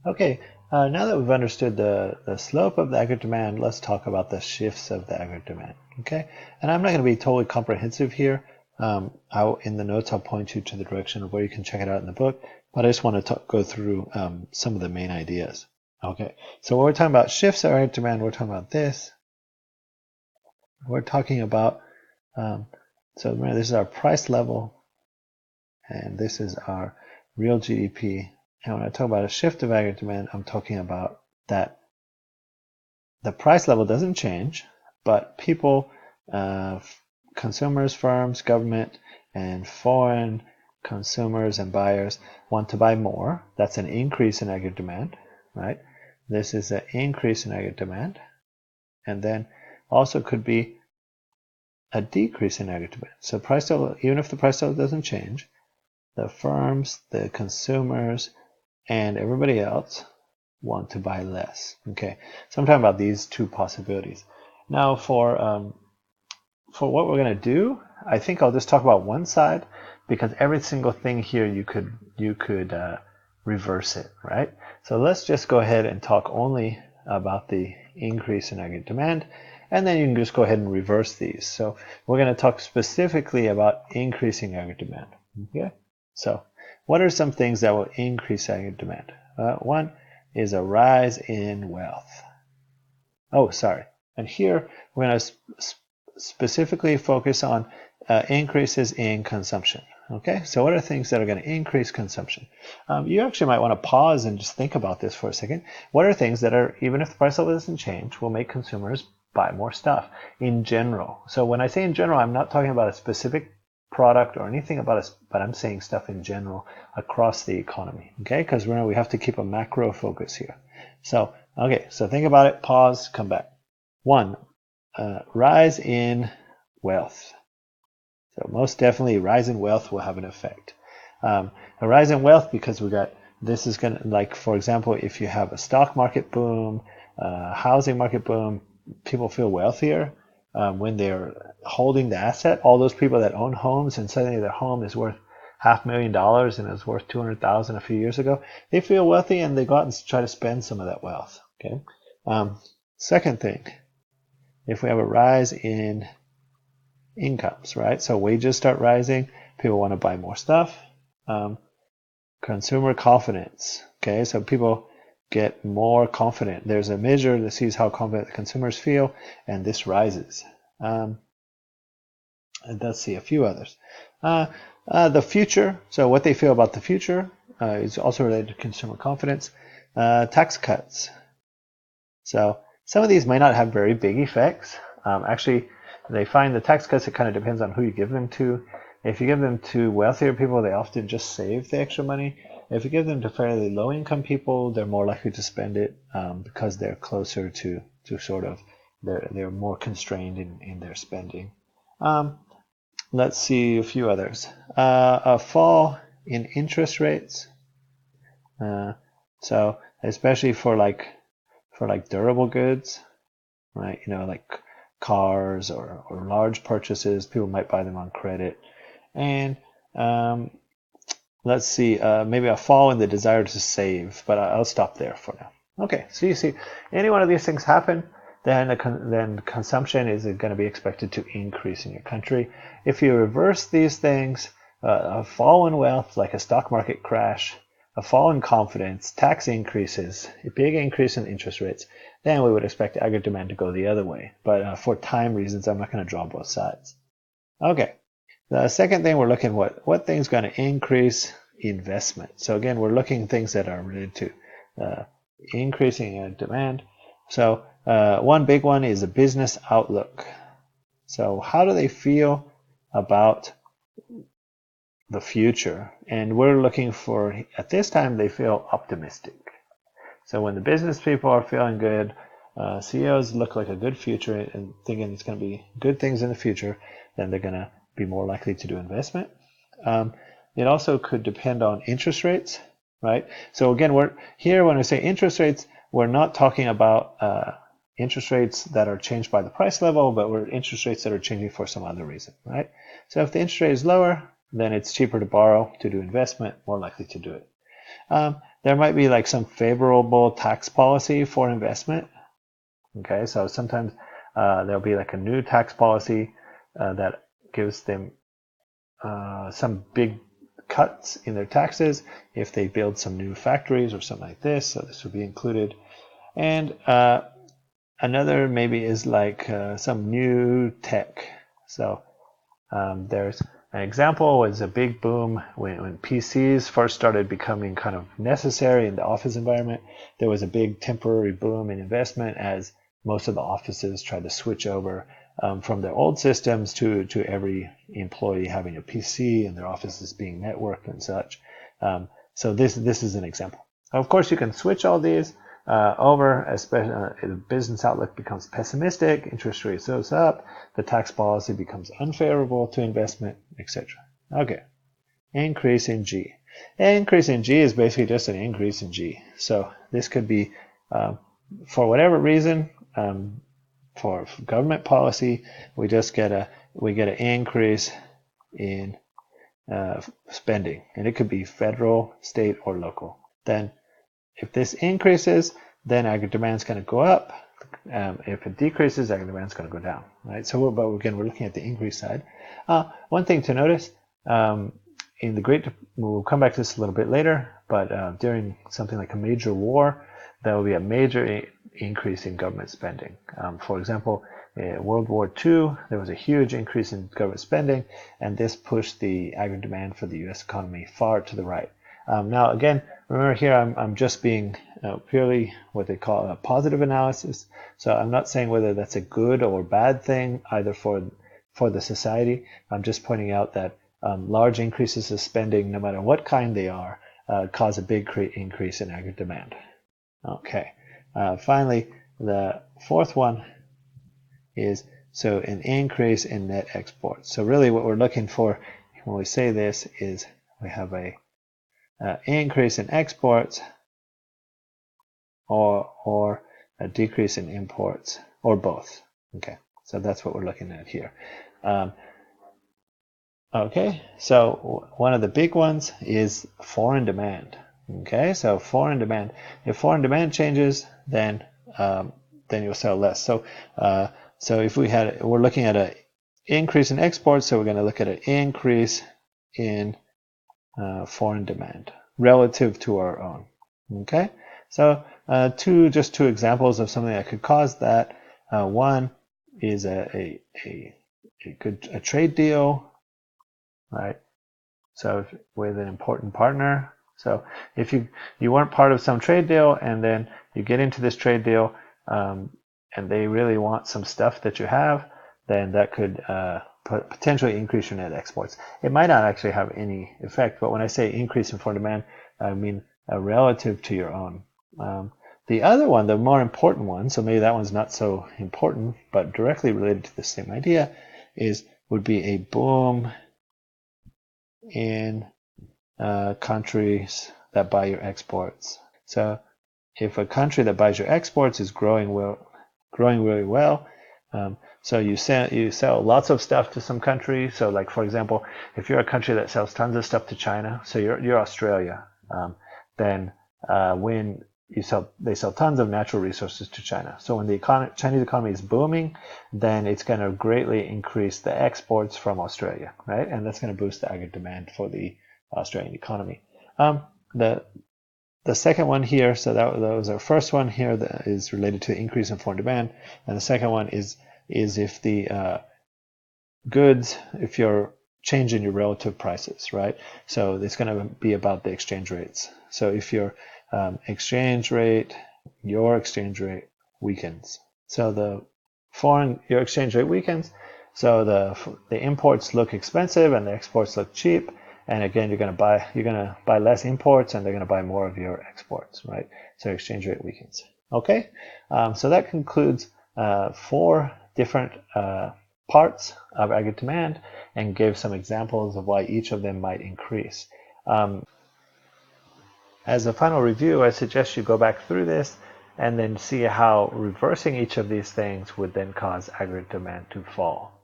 Okay, now that we've understood the slope of the aggregate demand, let's talk about the shifts of the aggregate demand. Okay, and I'm not going to be totally comprehensive here. In the notes, I'll point you to the direction of where you can check it out in the book, but I just want to go through some of the main ideas. Okay, so when we're talking about shifts of aggregate demand, we're talking about this. We're talking about, so remember, this is our price level, and this is our real GDP. And when I talk about a shift of aggregate demand, I'm talking about that the price level doesn't change, but people, consumers, firms, government, and foreign consumers and buyers want to buy more. That's an increase in aggregate demand, right? This is an increase in aggregate demand. And then also could be a decrease in aggregate demand. So price level, even if the price level doesn't change, the firms, the consumers, and everybody else want to buy less. Okay, so I'm talking about these two possibilities. Now for what we're going to do, I think I'll just talk about one side, because every single thing here you could reverse it, right? So let's just go ahead and talk only about the increase in aggregate demand, and then you can just go ahead and reverse these. So we're going to talk specifically about increasing aggregate demand. Okay, so what are some things that will increase aggregate demand? One is a rise in wealth. Oh, sorry. And here we're going to specifically focus on increases in consumption. Okay, so what are things that are going to increase consumption? You actually might want to pause and just think about this for a second. What are things that are, even if the price level doesn't change, will make consumers buy more stuff in general? So when I say in general, I'm not talking about a specific product or anything about us, but I'm saying stuff in general across the economy. Okay, because we have to keep a macro focus here. So okay, so think about it, pause, come back. One, rise in wealth. So most definitely, rise in wealth will have an effect. A rise in wealth, because this is going to, like, for example, if you have a stock market boom, housing market boom, people feel wealthier when they're holding the asset. All those people that own homes and suddenly their home is worth $500,000 and it was worth $200,000 a few years ago, they feel wealthy and they go out and try to spend some of that wealth. Okay. Second thing, if we have a rise in incomes, right? So wages start rising, people want to buy more stuff. Consumer confidence. Okay, so people get more confident. There's a measure that sees how confident the consumers feel, and this rises. And let's see a few others. The future. So what they feel about the future is also related to consumer confidence. Tax cuts. So some of these might not have very big effects. Actually, they find the tax cuts, it kind of depends on who you give them to. If you give them to wealthier people, they often just save the extra money. If you give them to fairly low-income people, they're more likely to spend it because they're closer to sort of, they're more constrained in their spending. Let's see a few others. A fall in interest rates. So especially for durable goods, right? You know, like cars or large purchases, people might buy them on credit. And let's see, maybe a fall in the desire to save, but I'll stop there for now. Okay, so you see, any one of these things happen, then consumption is going to be expected to increase in your country. If you reverse these things, a fall in wealth, like a stock market crash, a fall in confidence, tax increases, a big increase in interest rates, then we would expect aggregate demand to go the other way. But for time reasons, I'm not going to draw both sides. Okay, the second thing we're looking at, what thing's going to increase investment? So again, we're looking at things that are related to increasing demand. So one big one is a business outlook. So how do they feel about the future? And we're looking for, at this time, they feel optimistic. So when the business people are feeling good, CEOs look like a good future and thinking it's going to be good things in the future, then they're going to be more likely to do investment. It also could depend on interest rates, right? So again, we're here when we say interest rates, we're not talking about interest rates that are changed by the price level, but we're interest rates that are changing for some other reason, right? So if the interest rate is lower, then it's cheaper to borrow, to do investment, more likely to do it. there might be like some favorable tax policy for investment. Okay, so sometimes there'll be like a new tax policy that gives them some big cuts in their taxes if they build some new factories or something like this. So this would be included. And another maybe is like some new tech. So there's an example was a big boom when PCs first started becoming kind of necessary in the office environment. There was a big temporary boom in investment as most of the offices tried to switch over from their old systems to every employee having a PC and their offices being networked and such. So this is an example. Of course, you can switch all these over, especially the business outlook becomes pessimistic, interest rates goes up, the tax policy becomes unfavorable to investment, etc. Okay, increase in G. Increase in G is basically just an increase in G. So this could be for whatever reason, for government policy, we get an increase in spending, and it could be federal, state, or local. Then if this increases, then aggregate demand is going to go up. If it decreases, aggregate demand is going to go down. Right. So, but again, we're looking at the increase side. One thing to notice in the Great, we'll come back to this a little bit later, but during something like a major war, there will be a major increase in government spending. For example, in World War II, there was a huge increase in government spending, and this pushed the aggregate demand for the U.S. economy far to the right. Now, again, remember here, I'm just being purely what they call a positive analysis. So I'm not saying whether that's a good or bad thing either for the society. I'm just pointing out that large increases of spending, no matter what kind they are, cause a big increase in aggregate demand. Okay. Finally, the fourth one is so an increase in net exports. So really, what we're looking for when we say this is we have a increase in exports or a decrease in imports, or both. Okay, so that's what we're looking at here. Okay, so one of the big ones is foreign demand. Okay, so foreign demand. If foreign demand changes, then you'll sell less. So if we're looking at an increase in exports, so we're going to look at an increase in foreign demand relative to our own. Okay, so just two examples of something that could cause that. One is a trade deal, right? So with an important partner. So if you weren't part of some trade deal and then you get into this trade deal and they really want some stuff that you have, then that could potentially increase your net exports. It might not actually have any effect, but when I say increase in foreign demand, I mean relative to your own. The other one, the more important one, so maybe that one's not so important, but directly related to the same idea, would be a boom in countries that buy your exports. So if a country that buys your exports is growing really well, so you sell lots of stuff to some country. So like, for example, if you're a country that sells tons of stuff to China, so you're Australia, then when they sell tons of natural resources to China. So when the Chinese economy is booming, then it's going to greatly increase the exports from Australia, right? And that's going to boost the aggregate demand for the Australian economy. The second one here, so that was our first one here, that is related to the increase in foreign demand, and the second one is if the goods, if you're changing your relative prices, right? So it's going to be about the exchange rates. So if your exchange rate weakens, so your exchange rate weakens, so the imports look expensive and the exports look cheap. And again, you're going to buy less imports, and they're going to buy more of your exports, right? So exchange rate weakens. Okay, so that concludes 4 different parts of aggregate demand, and gave some examples of why each of them might increase. As a final review, I suggest you go back through this and then see how reversing each of these things would then cause aggregate demand to fall.